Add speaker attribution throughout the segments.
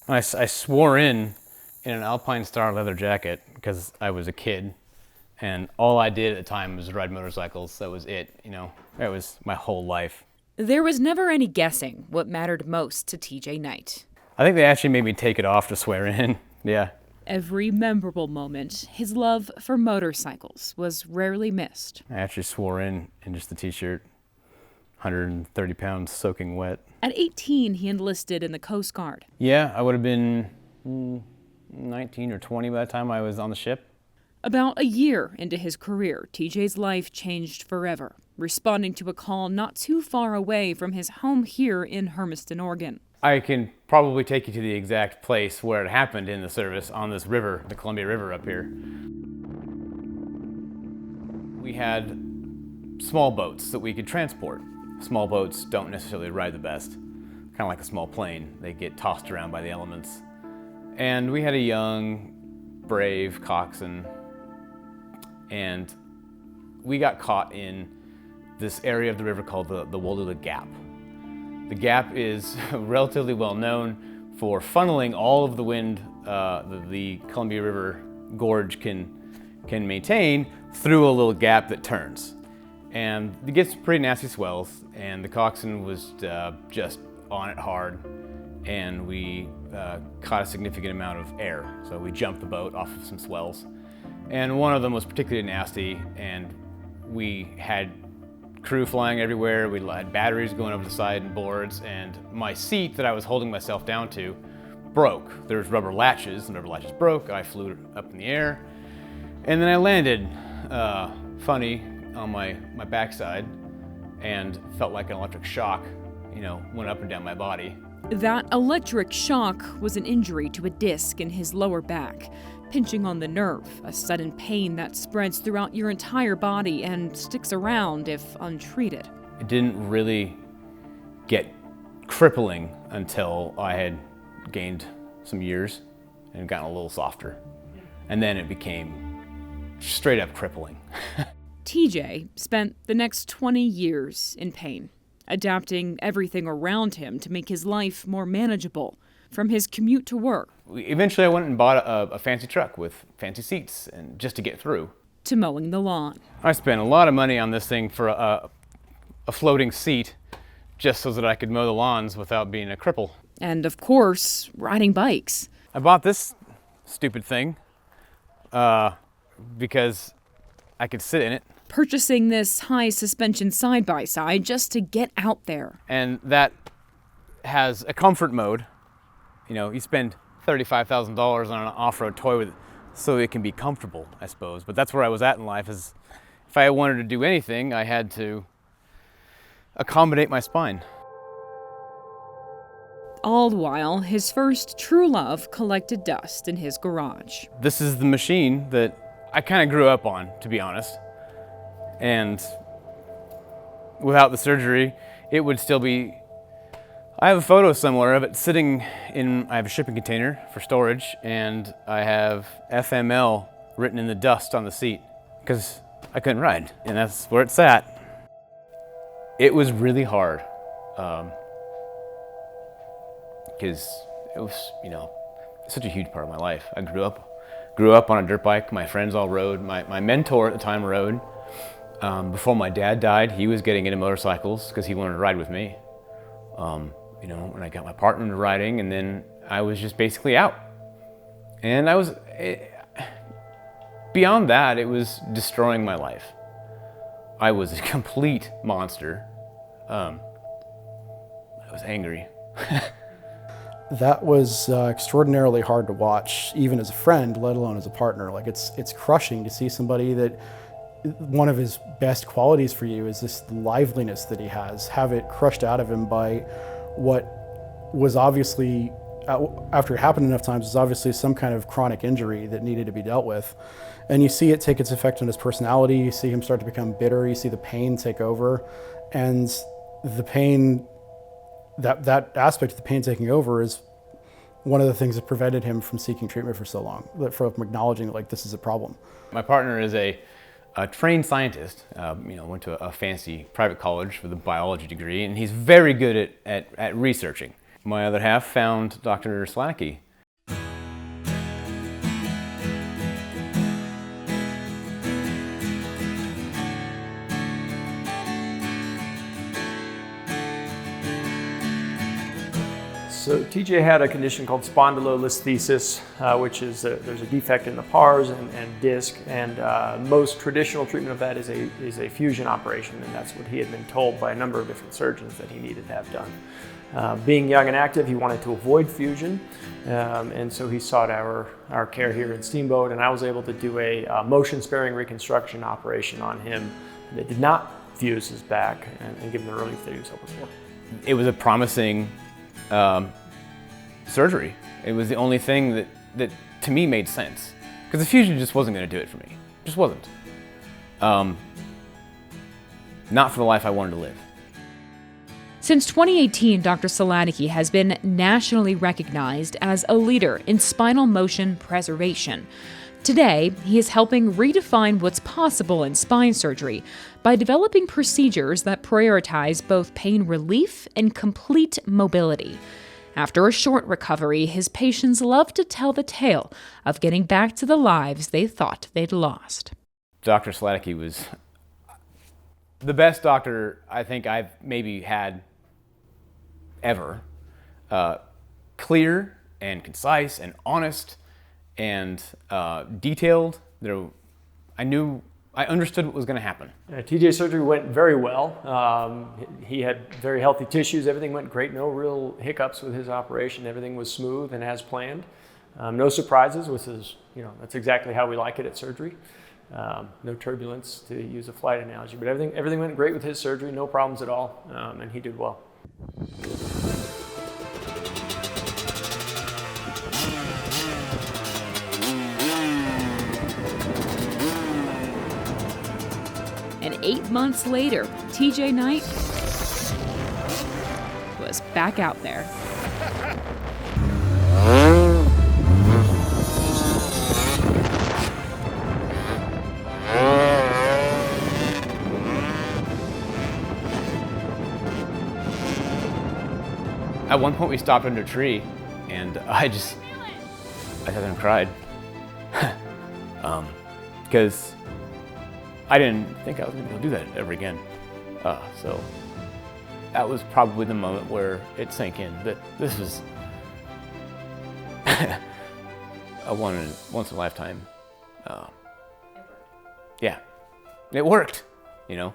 Speaker 1: I swore in an Alpine Star leather jacket because I was a kid, and all I did at the time was ride motorcycles. That was it, That was my whole life.
Speaker 2: There was never any guessing what mattered most to TJ Knight.
Speaker 1: I think they actually made me take it off to swear in. Yeah.
Speaker 2: Every memorable moment, his love for motorcycles was rarely missed.
Speaker 1: I actually swore in just the t-shirt, 130 pounds soaking wet.
Speaker 2: At 18, he enlisted in the Coast Guard.
Speaker 1: Yeah, I would have been 19 or 20 by the time I was on the ship.
Speaker 2: About a year into his career, TJ's life changed forever, responding to a call not too far away from his home here in Hermiston, Oregon.
Speaker 1: I can probably take you to the exact place where it happened in the service on this river, the Columbia River up here. We had small boats that we could transport. Small boats don't necessarily ride the best. Kind of like a small plane. They get tossed around by the elements. And we had a young, brave coxswain, and we got caught in this area of the river called the Wallula Gap. The gap is relatively well known for funneling all of the wind the Columbia River gorge can maintain through a little gap that turns. And it gets pretty nasty swells, and the coxswain was just on it hard, and we caught a significant amount of air. So we jumped the boat off of some swells, and one of them was particularly nasty, and we had crew flying everywhere. We had batteries going over the side and boards, and my seat that I was holding myself down to broke. There's rubber latches, and rubber latches broke. I flew up in the air, and then I landed funny on my backside and felt like an electric shock, went up and down my body.
Speaker 2: That electric shock was an injury to a disc in his lower back, pinching on the nerve, a sudden pain that spreads throughout your entire body and sticks around if untreated.
Speaker 1: It didn't really get crippling until I had gained some years and gotten a little softer. And then it became straight up crippling.
Speaker 2: TJ spent the next 20 years in pain, adapting everything around him to make his life more manageable, from his commute to work.
Speaker 1: Eventually I went and bought a fancy truck with fancy seats and just to get through.
Speaker 2: To mowing the lawn.
Speaker 1: I spent a lot of money on this thing for a floating seat just so that I could mow the lawns without being a cripple.
Speaker 2: And of course, riding bikes.
Speaker 1: I bought this stupid thing because I could sit in it.
Speaker 2: Purchasing this high suspension side-by-side just to get out there.
Speaker 1: And that has a comfort mode. You spend $35,000 on an off-road toy with it so it can be comfortable, I suppose. But that's where I was at in life, is if I wanted to do anything, I had to accommodate my spine.
Speaker 2: All the while, his first true love collected dust in his garage.
Speaker 1: This is the machine that I kind of grew up on, to be honest. And without the surgery, it would still be... I have a photo somewhere of it sitting I have a shipping container for storage, and I have FML written in the dust on the seat because I couldn't ride, and that's where it sat. It was really hard because it was, such a huge part of my life. I grew up on a dirt bike. My friends all rode. My mentor at the time rode. Before my dad died, he was getting into motorcycles because he wanted to ride with me. When I got my partner into riding, and then I was just basically out. And beyond that, it was destroying my life. I was a complete monster. I was angry.
Speaker 3: That was extraordinarily hard to watch, even as a friend, let alone as a partner. Like it's crushing to see somebody that one of his best qualities for you is this liveliness that he has, have it crushed out of him by what was obviously, after it happened enough times, was obviously some kind of chronic injury that needed to be dealt with. And you see it take its effect on his personality, you see him start to become bitter, you see the pain take over, and the pain, that aspect of the pain taking over is one of the things that prevented him from seeking treatment for so long, from acknowledging like this is a problem.
Speaker 1: My partner is a trained scientist, went to a fancy private college with a biology degree, and he's very good at researching. My other half found Dr. Sielatycki.
Speaker 4: So TJ had a condition called spondylolisthesis, which is there's a defect in the pars and disc, and most traditional treatment of that is a fusion operation, and that's what he had been told by a number of different surgeons that he needed to have done. Being young and active, he wanted to avoid fusion, and so he sought our care here in Steamboat, and I was able to do a motion-sparing reconstruction operation on him that did not fuse his back and give him the relief that he was hoping for.
Speaker 1: It was a promising surgery. It was the only thing that to me made sense. Because the fusion just wasn't going to do it for me. Just wasn't. Not for the life I wanted to live.
Speaker 2: Since 2018, Dr. Sielatycki has been nationally recognized as a leader in spinal motion preservation. Today, he is helping redefine what's possible in spine surgery by developing procedures that prioritize both pain relief and complete mobility. After a short recovery, his patients love to tell the tale of getting back to the lives they thought they'd lost.
Speaker 1: Dr. Sielatycki was the best doctor I think I've maybe had ever. Clear and concise and honest and detailed. I understood what was going to happen.
Speaker 4: TJ's surgery went very well. He had very healthy tissues. Everything went great. No real hiccups with his operation. Everything was smooth and as planned. No surprises, which is, that's exactly how we like it at surgery. No turbulence, to use a flight analogy. But everything went great with his surgery. No problems at all, and he did well.
Speaker 2: And 8 months later, TJ Knight was back out there.
Speaker 1: At one point we stopped under a tree and I sat there and cried. Because I didn't think I was going to be able to do that ever again. So that was probably the moment where it sank in that this was a once in a lifetime. Yeah, it worked, Yeah.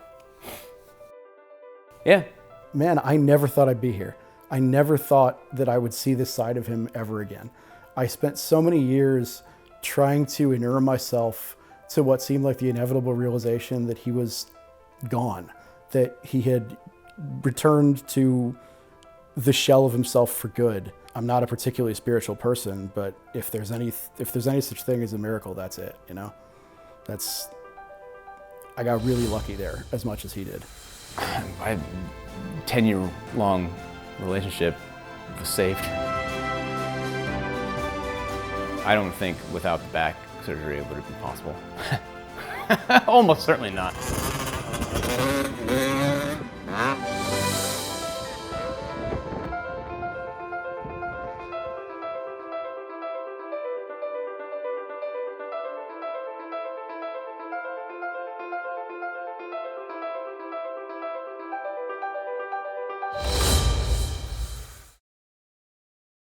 Speaker 3: Man, I never thought I'd be here. I never thought that I would see this side of him ever again. I spent so many years trying to inure myself to what seemed like the inevitable realization that he was gone, that he had returned to the shell of himself for good. I'm not a particularly spiritual person, but if there's any such thing as a miracle, that's it, I got really lucky there as much as he did.
Speaker 1: My 10-year-long relationship was saved. I don't think without the back surgery it would have been possible. Almost certainly not.